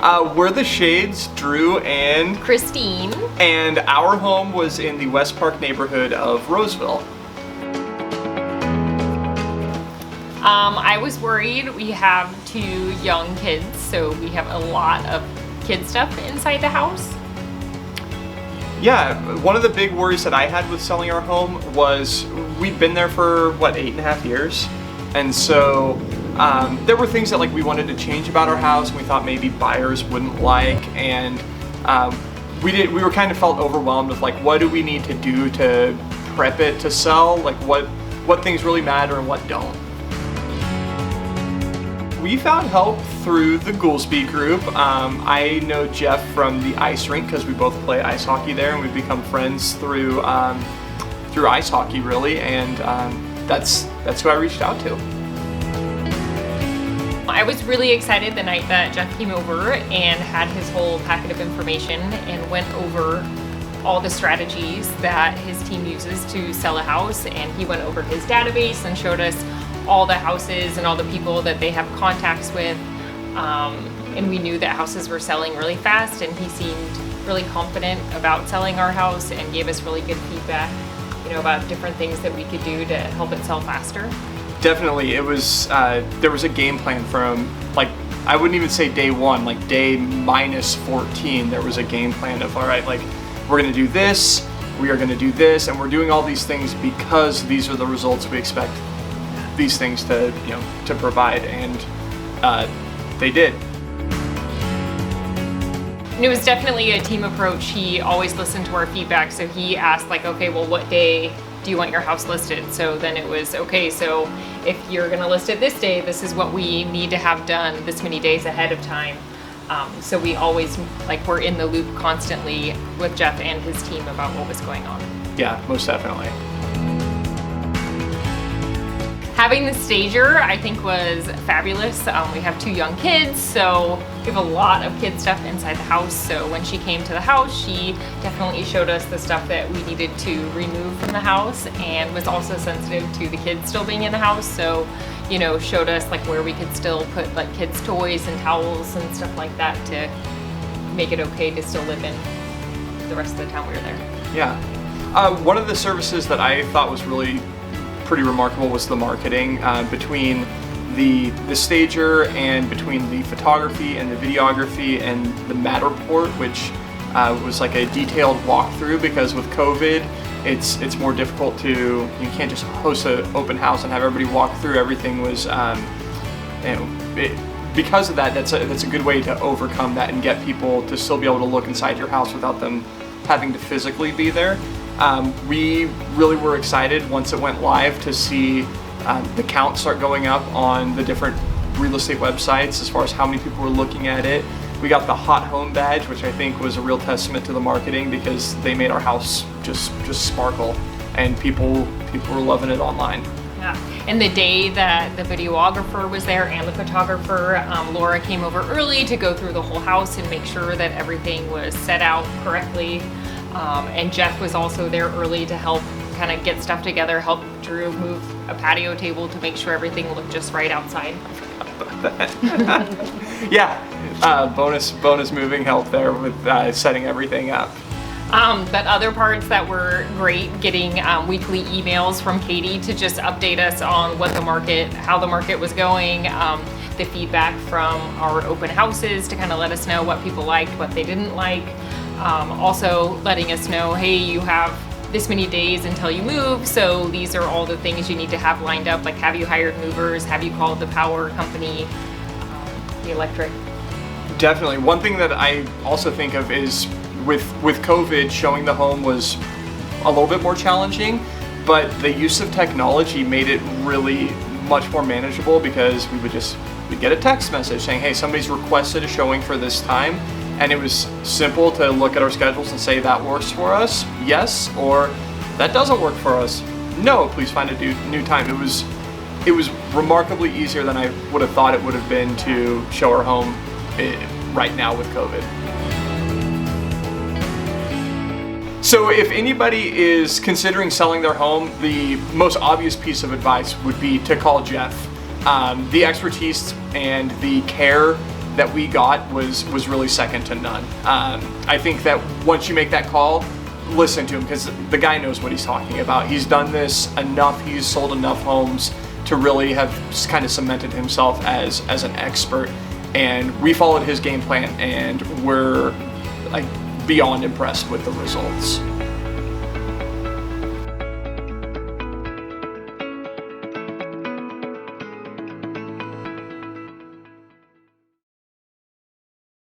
We're the Shades, Drew and Christine. And our home was in the West Park neighborhood of Roseville. I was worried. We have 2 young kids, so we have a lot of kid stuff inside the house. Yeah, one of the big worries that I had with selling our home was we'd been there for, 8.5 years? And so there were things that we wanted to change about our house and we thought maybe buyers wouldn't like, and we were kind of felt overwhelmed with what do we need to do to prep it to sell, what things really matter and what don't. We found help through the Goolsby group. I know Jeff from the ice rink because we both play ice hockey there, and we've become friends through ice hockey, really, and that's who I reached out to. I was really excited the night that Jeff came over and had his whole packet of information and went over all the strategies that his team uses to sell a house, and he went over his database and showed us all the houses and all the people that they have contacts with, and we knew that houses were selling really fast, and he seemed really confident about selling our house and gave us really good feedback, about different things that we could do to help it sell faster. Definitely, it was there was a game plan from I wouldn't even say day one, day minus 14. There was a game plan of, all right, we're gonna do this, we are gonna do this, and we're doing all these things because these are the results we expect these things to provide, and they did. And it was definitely a team approach. He always listened to our feedback, so he asked okay, well, what day do you want your house listed? So then it was, okay, so if you're gonna list it this day, this is what we need to have done this many days ahead of time. So we always we're in the loop constantly with Jeff and his team about what was going on. Yeah, most definitely. Having the stager, I think, was fabulous. We have 2 young kids, so we have a lot of kid stuff inside the house. So when she came to the house, she definitely showed us the stuff that we needed to remove from the house, and was also sensitive to the kids still being in the house. So, showed us where we could still put kids' toys and towels and stuff like that to make it okay to still live in the rest of the time we were there. Yeah. One of the services that I thought was really pretty remarkable was the marketing between the stager and between the photography and the videography and the Matterport, which was a detailed walkthrough, because with COVID it's more difficult you can't just host an open house and have everybody walk through. Everything was because of that, that's a good way to overcome that and get people to still be able to look inside your house without them having to physically be there. We really were excited once it went live to see the count start going up on the different real estate websites as far as how many people were looking at it. We got the hot home badge, which I think was a real testament to the marketing, because they made our house just sparkle, and people were loving it online. Yeah, and the day that the videographer was there and the photographer, Laura came over early to go through the whole house and make sure that everything was set out correctly. And Jeff was also there early to help kind of get stuff together, help Drew move a patio table to make sure everything looked just right outside. Yeah, bonus moving help there with setting everything up. But other parts that were great, getting weekly emails from Katie to just update us on how the market was going, the feedback from our open houses to kind of let us know what people liked, what they didn't like. Also letting us know, hey, you have this many days until you move, so these are all the things you need to have lined up, have you hired movers, have you called the power company, the electric. Definitely. One thing that I also think of is with COVID, showing the home was a little bit more challenging, but the use of technology made it really much more manageable, because we'd get a text message saying, hey, somebody's requested a showing for this time, and it was simple to look at our schedules and say, that works for us, yes, or that doesn't work for us, no, please find a new time. It was remarkably easier than I would have thought it would have been to show our home right now with COVID. So if anybody is considering selling their home, the most obvious piece of advice would be to call Jeff. The expertise and the care that we got was really second to none. I think that once you make that call, listen to him, because the guy knows what he's talking about. He's done this enough, he's sold enough homes to really have kind of cemented himself as an expert. And we followed his game plan, and we're like beyond impressed with the results.